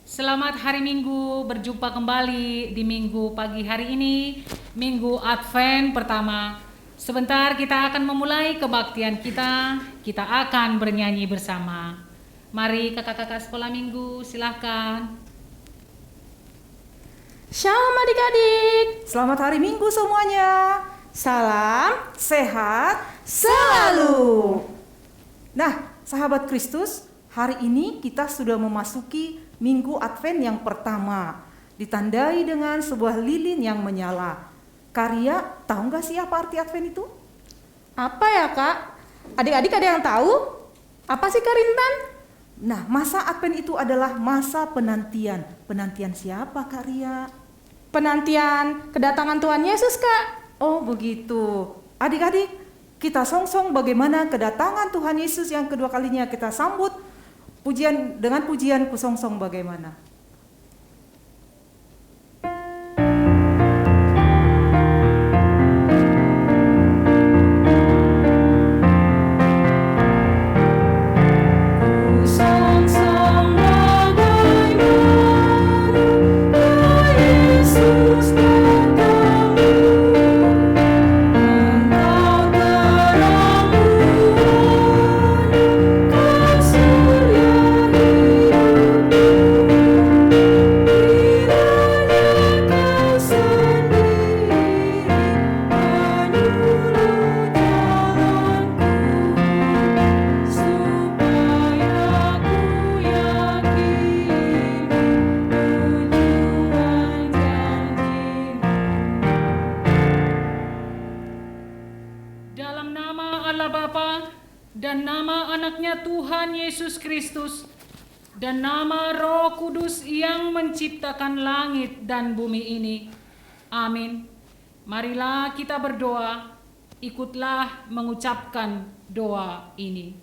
Selamat hari Minggu, berjumpa kembali di Minggu pagi hari ini, Minggu Advent pertama. Sebentar kita akan memulai kebaktian kita akan bernyanyi bersama. Mari kakak-kakak sekolah minggu, silahkan. Shalom adik-adik. Selamat hari Minggu semuanya. Salam Sehat selalu. Nah, sahabat Kristus, hari ini kita sudah memasuki Minggu Advent yang pertama, ditandai dengan sebuah lilin yang menyala. Karya, tahu nggak sih apa arti Advent itu? Apa ya kak? Adik-adik ada yang tahu? Apa sih Kak Rintan? Nah, masa Advent itu adalah masa penantian. Penantian siapa, Karya? Penantian kedatangan Tuhan Yesus kak. Oh begitu. Adik-adik, kita song-song bagaimana kedatangan Tuhan Yesus yang kedua kalinya kita sambut. Dengan pujian kusong-song bagaimana? Dan nama anaknya Tuhan Yesus Kristus, dan nama Roh Kudus yang menciptakan langit dan bumi ini. Amin. Marilah kita berdoa, ikutlah mengucapkan doa ini.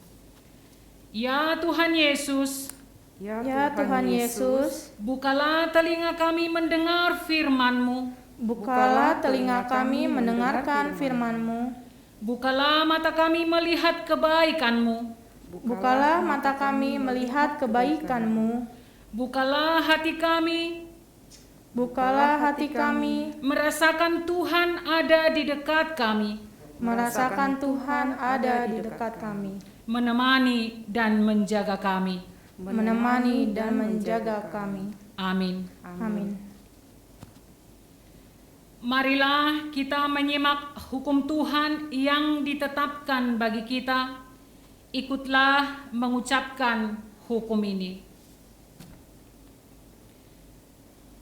Ya Tuhan Yesus, Ya Tuhan Yesus, bukalah telinga kami mendengar firman-Mu. bukalah telinga kami mendengarkan firman-Mu. Bukalah mata kami melihat kebaikan-Mu. Bukalah mata kami melihat kebaikan-Mu. Bukalah hati kami Bukalah hati kami merasakan Tuhan ada di dekat kami, merasakan Tuhan ada di dekat kami, menemani dan menjaga kami. menemani dan menjaga kami. Amin. Amin. Marilah kita menyimak hukum Tuhan yang ditetapkan bagi kita. Ikutlah mengucapkan hukum ini.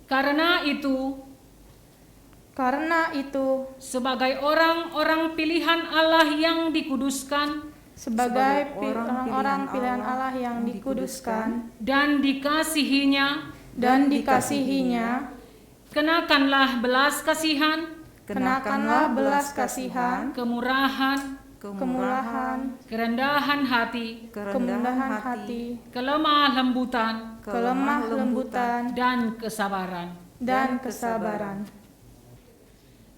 Karena itu, sebagai orang-orang pilihan Allah yang dikuduskan Sebagai orang-orang pilihan Allah yang dikuduskan dan dikasihinya, kenakanlah belas kasihan, belas kasihan, kemurahan, kerendahan hati, kelemah lembutan, dan kesabaran.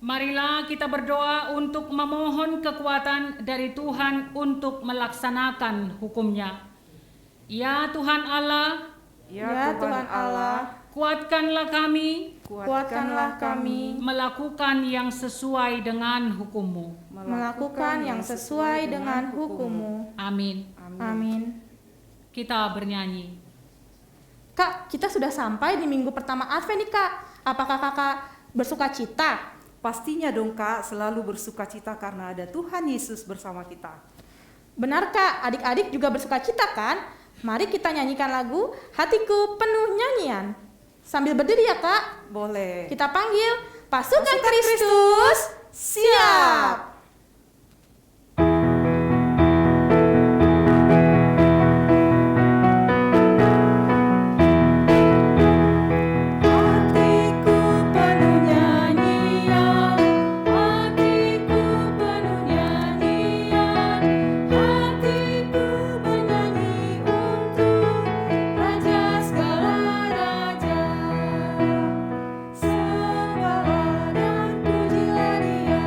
Marilah kita berdoa untuk memohon kekuatan dari Tuhan untuk melaksanakan hukum-Nya. Ya Tuhan Allah, kuatkanlah kami melakukan yang sesuai dengan hukum-Mu. Amin. Amin. Kita bernyanyi. Kak, kita sudah sampai di minggu pertama Advent nih Kak. Apakah kakak bersuka cita? Pastinya dong Kak, selalu bersuka cita karena ada Tuhan Yesus bersama kita. Benar Kak, adik-adik juga bersuka cita kan? Mari kita nyanyikan lagu Hatiku Penuh Nyanyian. Sambil berdiri ya Kak. Boleh. Kita panggil Pasukan Kristus, siap! Sembahlah dan pujilah Dia.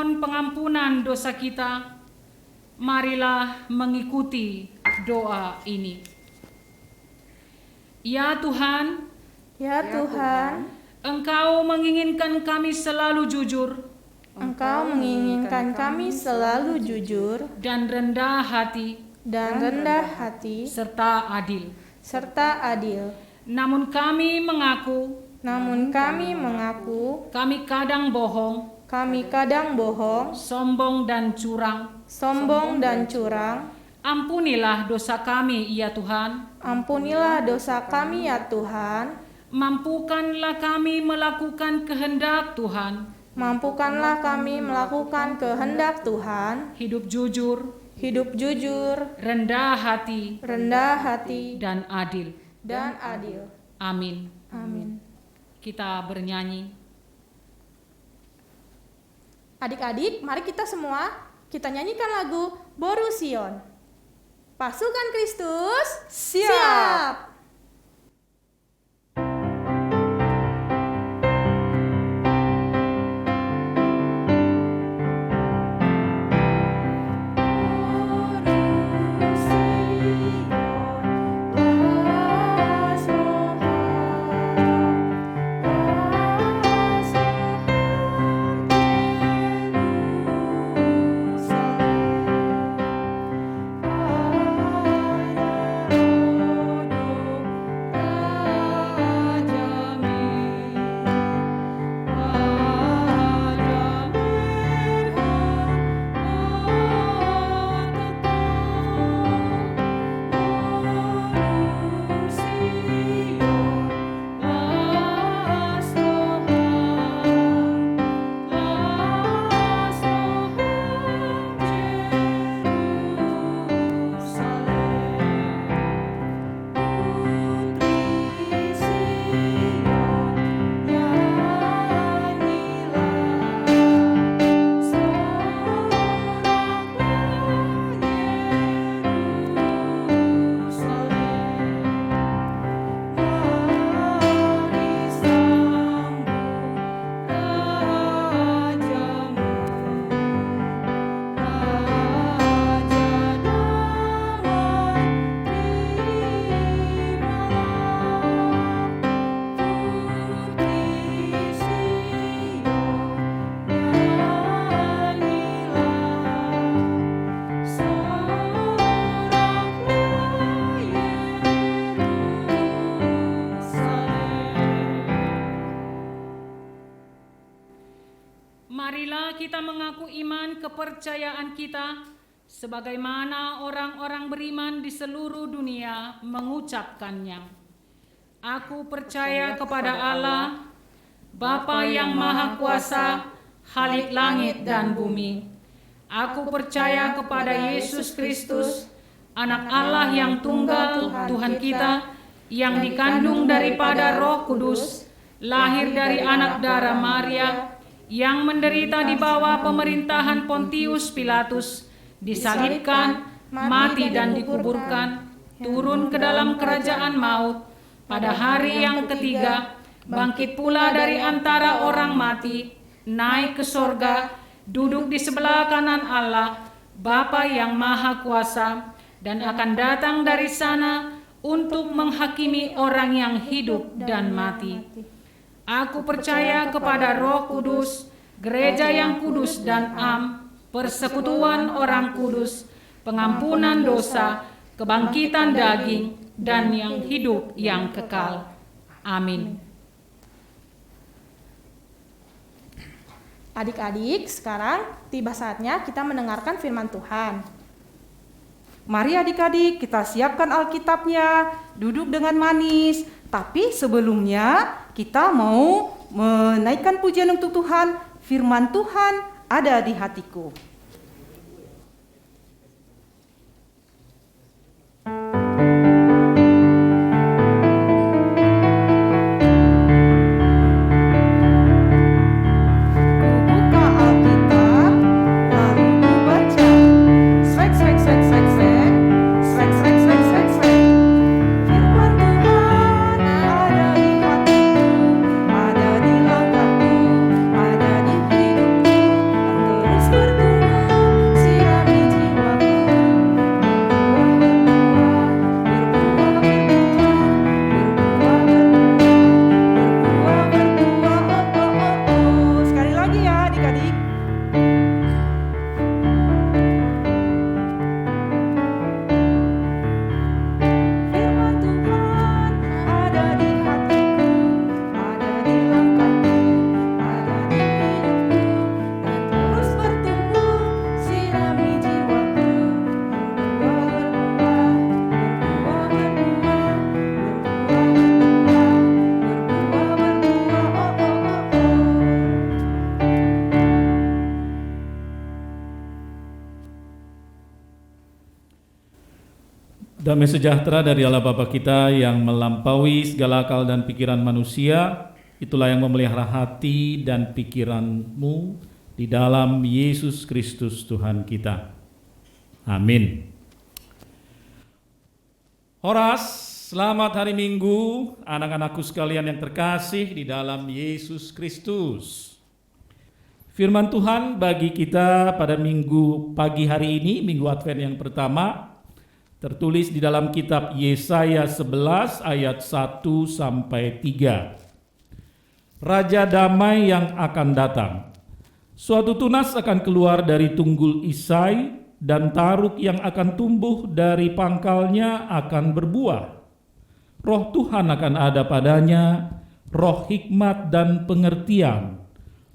memohon pengampunan dosa kita, marilah mengikuti doa ini. Ya Tuhan, Ya Tuhan, Engkau menginginkan kami selalu jujur Engkau menginginkan kami selalu jujur dan rendah hati dan rendah hati serta adil. serta adil. Namun kami mengaku Namun kami mengaku kami kadang bohong, kami kadang bohong, sombong dan curang. sombong dan curang. Ampunilah dosa kami ya Tuhan. Ampunilah dosa kami ya Tuhan. Mampukanlah kami melakukan kehendak Tuhan. Mampukanlah kami melakukan kehendak Tuhan, Hidup jujur, hidup jujur, rendah hati, rendah hati, dan adil. dan adil. Amin. Amin. Kita bernyanyi. Adik-adik, mari kita semua kita nyanyikan lagu Boru Sion. Pasukan Kristus, siap! Marilah kita mengaku iman kepercayaan kita sebagaimana orang-orang beriman di seluruh dunia mengucapkannya. Aku percaya kepada Allah, Bapa yang Maha Kuasa, Khalik langit dan bumi. Aku percaya kepada Yesus Kristus, Anak Allah yang tunggal, Tuhan kita, yang dikandung daripada Roh Kudus, lahir dari anak darah Maria, yang menderita di bawah pemerintahan Pontius Pilatus, disalibkan, mati dan dikuburkan, turun ke dalam kerajaan maut, pada hari yang ketiga, bangkit pula dari antara orang mati, naik ke sorga, duduk di sebelah kanan Allah, Bapa yang Maha Kuasa, dan akan datang dari sana untuk menghakimi orang yang hidup dan mati. Aku percaya kepada Roh Kudus, gereja yang kudus dan am, persekutuan orang kudus, pengampunan dosa, kebangkitan daging, dan yang hidup yang kekal. Amin. Adik-adik, sekarang tiba saatnya kita mendengarkan firman Tuhan. Mari adik-adik kita siapkan Alkitabnya, duduk dengan manis. Tapi sebelumnya kita mau menaikkan pujian untuk Tuhan. Firman Tuhan ada di hatiku. Terus Damai sejahtera dari Allah Bapa kita yang melampaui segala akal dan pikiran manusia, itulah yang memelihara hati dan pikiranmu di dalam Yesus Kristus Tuhan kita. Amin. Horas, selamat hari Minggu, anak-anakku sekalian yang terkasih di dalam Yesus Kristus. Firman Tuhan bagi kita pada minggu pagi hari ini, minggu Advent yang pertama, tertulis di dalam kitab Yesaya 11 ayat 1 sampai 3. Raja damai yang akan datang. Suatu tunas akan keluar dari tunggul Isai dan taruk yang akan tumbuh dari pangkalnya akan berbuah. Roh Tuhan akan ada padanya, roh hikmat dan pengertian,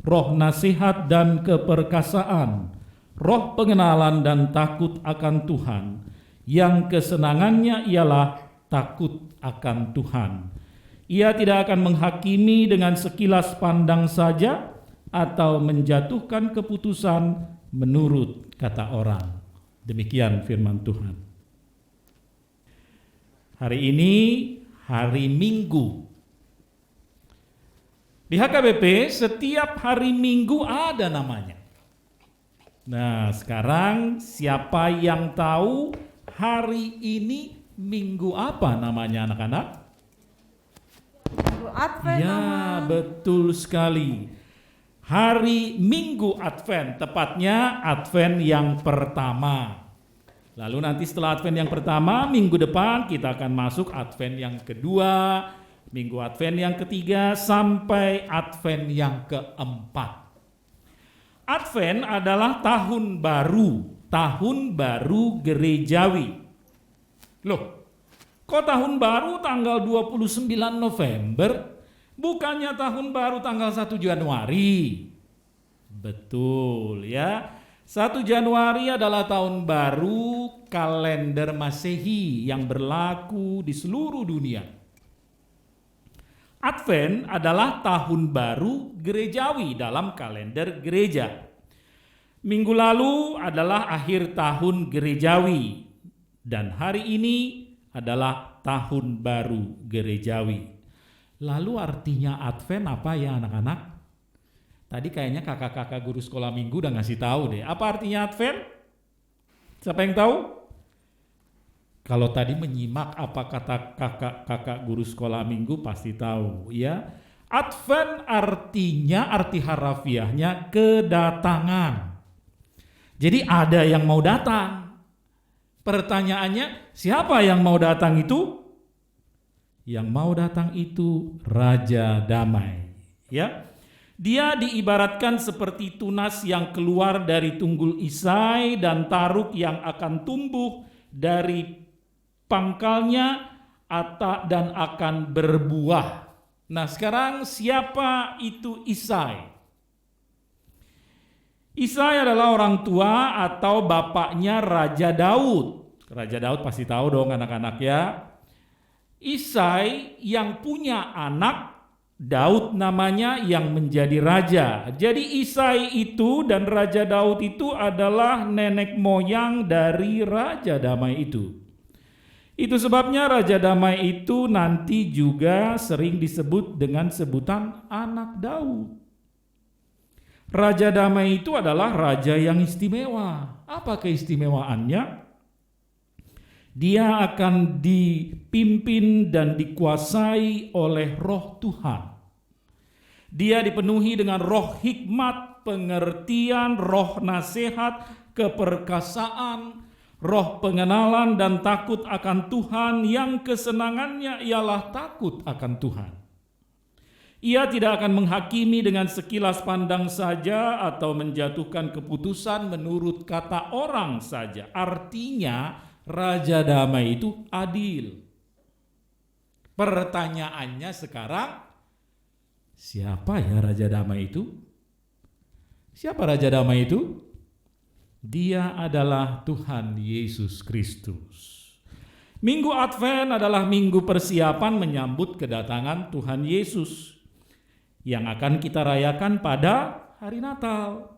roh nasihat dan keperkasaan, roh pengenalan dan takut akan Tuhan, yang kesenangannya ialah takut akan Tuhan. Ia tidak akan menghakimi dengan sekilas pandang saja atau menjatuhkan keputusan menurut kata orang. Demikian firman Tuhan. Hari ini hari Minggu. Di HKBP setiap hari Minggu ada namanya. Nah, sekarang siapa yang tahu hari ini Minggu apa namanya anak-anak? Minggu Advent. Ya, betul sekali. Hari Minggu Advent, tepatnya Advent yang pertama. Lalu nanti setelah Advent yang pertama, minggu depan kita akan masuk Advent yang kedua, Minggu Advent yang ketiga, sampai Advent yang keempat. Advent adalah tahun baru gerejawi. Loh, kok tahun baru tanggal 29 November? Bukannya tahun baru tanggal 1 Januari? Betul ya. 1 Januari adalah tahun baru kalender Masehi yang berlaku di seluruh dunia. Advent adalah tahun baru gerejawi dalam kalender gereja. Minggu lalu adalah akhir tahun gerejawi dan hari ini adalah tahun baru gerejawi. Lalu artinya Advent apa ya anak-anak? Tadi kayaknya kakak-kakak guru sekolah minggu udah ngasih tahu deh. Apa artinya Advent? Siapa yang tahu? Kalau tadi menyimak apa kata kakak-kakak guru sekolah minggu pasti tahu ya. Advent artinya, arti harafiahnya kedatangan. Jadi ada yang mau datang. Pertanyaannya, siapa yang mau datang itu? Yang mau datang itu Raja Damai. Ya, dia diibaratkan seperti tunas yang keluar dari tunggul Isai dan taruk yang akan tumbuh dari pangkalnya dan akan berbuah. Nah, sekarang siapa itu Isai? Isai adalah orang tua atau bapaknya Raja Daud. Raja Daud pasti tahu dong anak-anak ya. Isai yang punya anak Daud namanya yang menjadi raja. Jadi Isai itu dan Raja Daud itu adalah nenek moyang dari Raja Damai itu. Itu sebabnya Raja Damai itu nanti juga sering disebut dengan sebutan anak Daud. Raja Damai itu adalah raja yang istimewa. Apa keistimewaannya? Dia akan dipimpin dan dikuasai oleh Roh Tuhan. Dia dipenuhi dengan roh hikmat, pengertian, roh nasihat, keperkasaan, roh pengenalan dan takut akan Tuhan yang kesenangannya ialah takut akan Tuhan. Ia tidak akan menghakimi dengan sekilas pandang saja atau menjatuhkan keputusan menurut kata orang saja. Artinya Raja Damai itu adil. Pertanyaannya sekarang, siapa ya Raja Damai itu? Siapa Raja Damai itu? Dia adalah Tuhan Yesus Kristus. Minggu Advent adalah minggu persiapan menyambut kedatangan Tuhan Yesus yang akan kita rayakan pada hari Natal.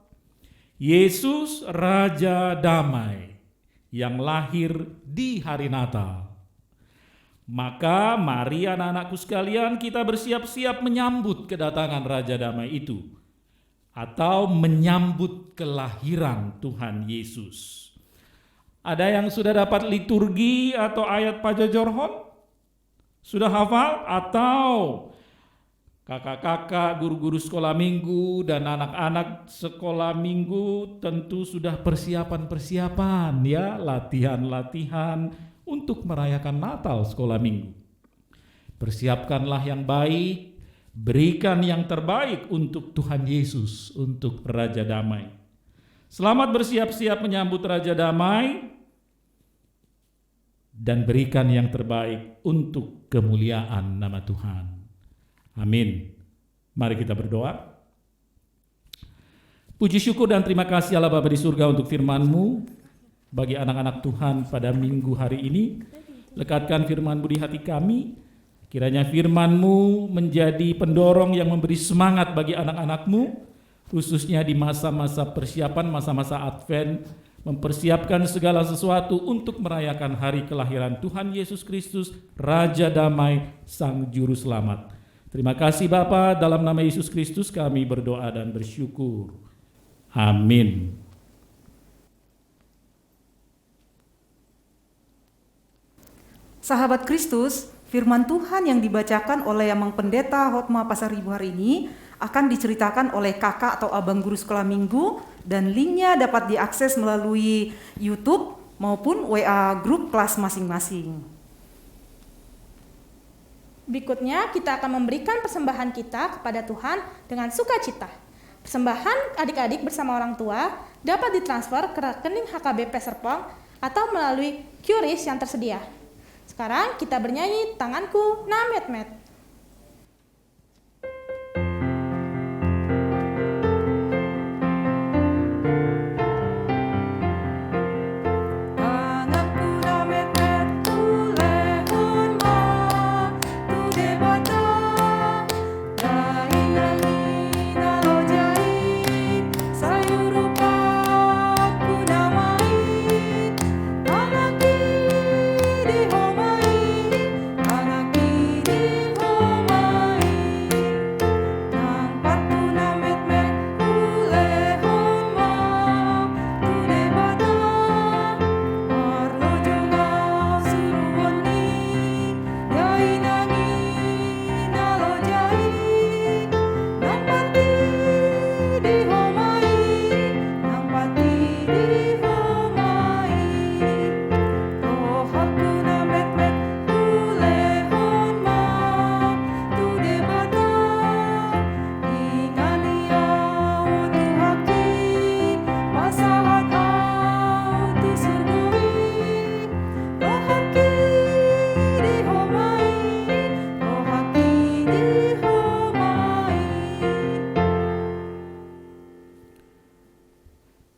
Yesus Raja Damai. yang lahir di hari Natal. Maka mari anak-anakku sekalian kita bersiap-siap menyambut kedatangan Raja Damai itu, atau menyambut kelahiran Tuhan Yesus. Ada yang sudah dapat liturgi atau ayat Pajajorhon? Sudah hafal? Atau kakak-kakak, guru-guru sekolah minggu, dan anak-anak sekolah minggu tentu sudah persiapan-persiapan ya, latihan-latihan untuk merayakan Natal sekolah minggu. Persiapkanlah yang baik, berikan yang terbaik untuk Tuhan Yesus, untuk Raja Damai. Selamat bersiap-siap menyambut Raja Damai, dan berikan yang terbaik untuk kemuliaan nama Tuhan. Amin. Mari kita berdoa. Puji syukur dan terima kasih Allah Bapa di surga untuk firman-Mu bagi anak-anak Tuhan pada minggu hari ini. Lekatkan firman-Mu di hati kami. Kiranya firman-Mu menjadi pendorong yang memberi semangat bagi anak-anak-Mu, khususnya di masa-masa persiapan, masa-masa Advent, mempersiapkan segala sesuatu untuk merayakan hari kelahiran Tuhan Yesus Kristus, Raja Damai, Sang Juru Selamat. Terima kasih Bapa, dalam nama Yesus Kristus kami berdoa dan bersyukur. Amin. Sahabat Kristus, firman Tuhan yang dibacakan oleh Yamang Pendeta Hotma Pasaribu hari ini akan diceritakan oleh kakak atau abang guru sekolah minggu, dan linknya dapat diakses melalui YouTube maupun WA grup kelas masing-masing. Berikutnya kita akan memberikan persembahan kita kepada Tuhan dengan sukacita. Persembahan adik-adik bersama orang tua dapat ditransfer ke rekening HKBP Serpong atau melalui QRIS yang tersedia. Sekarang kita bernyanyi Tanganku Namet-met.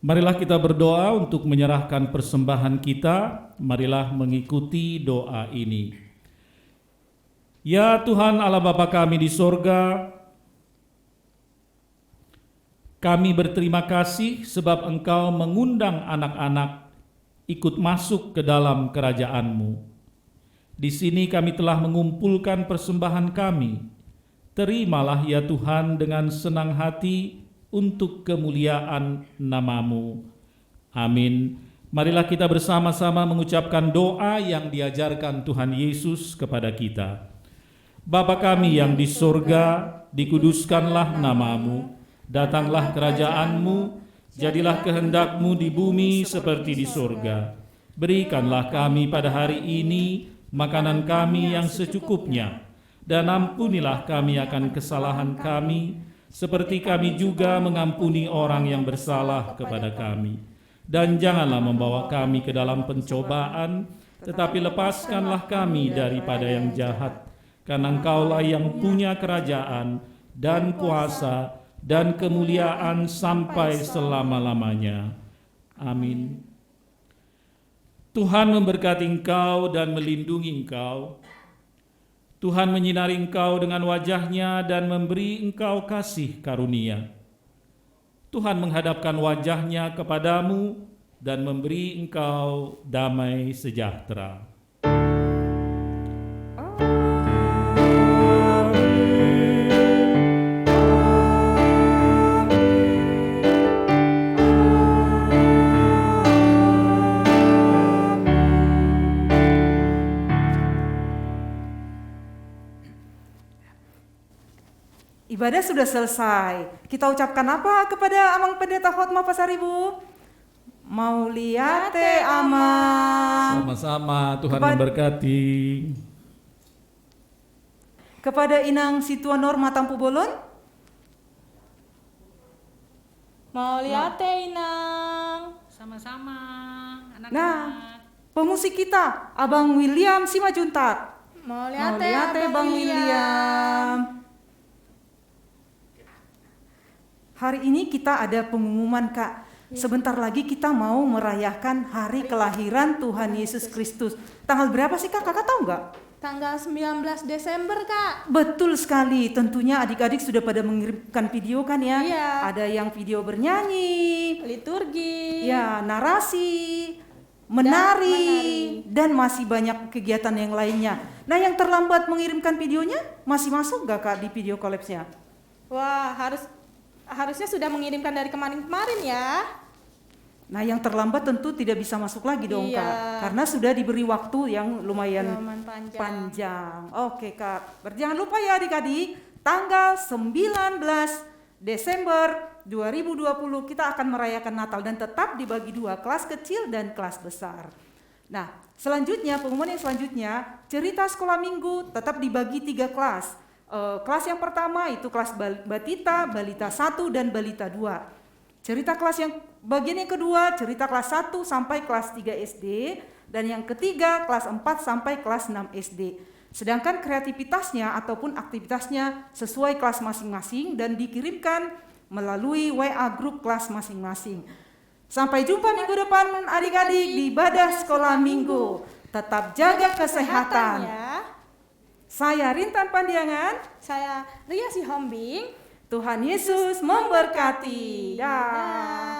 Marilah kita berdoa untuk menyerahkan persembahan kita. Marilah mengikuti doa ini. Ya Tuhan Allah Bapa kami di sorga, kami berterima kasih sebab Engkau mengundang anak-anak ikut masuk ke dalam kerajaan-Mu. Di sini kami telah mengumpulkan persembahan kami. Terimalah ya Tuhan dengan senang hati untuk kemuliaan nama-Mu. Amin. Marilah kita bersama-sama mengucapkan doa yang diajarkan Tuhan Yesus kepada kita. Bapa kami yang di sorga, dikuduskanlah nama-Mu, datanglah kerajaan-Mu, jadilah kehendak-Mu di bumi seperti di sorga. Berikanlah kami pada hari ini makanan kami yang secukupnya, dan ampunilah kami akan kesalahan kami, seperti kami juga mengampuni orang yang bersalah kepada kami. Dan janganlah membawa kami ke dalam pencobaan, tetapi lepaskanlah kami daripada yang jahat. Karena Engkaulah yang punya kerajaan dan kuasa dan kemuliaan sampai selama-lamanya. Amin. Tuhan memberkati engkau dan melindungi engkau. Tuhan menyinari engkau dengan wajah-Nya dan memberi engkau kasih karunia. Tuhan menghadapkan wajah-Nya kepadamu dan memberi engkau damai sejahtera. Ibadah sudah selesai. Kita ucapkan apa kepada Amang Pendeta Khotmah Pasaribu? Mauliate Amang. Sama-sama, Tuhan Kepada- memberkati. Kepada Inang Situanor Matampu Bolon. Mau lihat Inang. Sama-sama anak-anak. Nah, pemusik kita Abang William Simajuntak. Mau lihat Mauliate Bang William. Hari ini kita ada pengumuman, Kak. Sebentar lagi kita mau merayakan hari kelahiran Tuhan Yesus Kristus. Tanggal berapa sih, Kak? Kakak tahu nggak? Tanggal 19 Desember, Kak. Betul sekali. Tentunya adik-adik sudah pada mengirimkan video kan ya? Iya. Ada yang video bernyanyi, Liturgi. ya narasi, menari, dan masih banyak kegiatan yang lainnya. Nah, yang terlambat mengirimkan videonya masih masuk nggak, Kak, di video collapse-nya? Wah, harusnya sudah mengirimkan dari kemarin-kemarin ya. Nah, yang terlambat tentu tidak bisa masuk lagi dong, Iya. Kak. Karena sudah diberi waktu yang lumayan Panjang. panjang. Oke, Kak. Jangan lupa ya adik-adik, tanggal 19 Desember 2020 kita akan merayakan Natal dan tetap dibagi dua, kelas kecil dan kelas besar. Nah, selanjutnya, pengumuman yang selanjutnya, cerita sekolah minggu tetap dibagi 3 kelas. Kelas yang pertama itu kelas Batita, Balita 1 dan Balita 2. Cerita kelas yang bagian yang kedua, cerita kelas 1 sampai kelas 3 SD, dan yang ketiga kelas 4 sampai kelas 6 SD. Sedangkan kreativitasnya ataupun aktivitasnya sesuai kelas masing-masing dan dikirimkan melalui WA grup kelas masing-masing. Sampai jumpa minggu depan adik-adik di ibadah sekolah minggu. Tetap jaga kesehatan. Ya. Saya Rintan Pandiangan. Saya Ria Sihombing. Tuhan Yesus memberkati. Dah. Dah.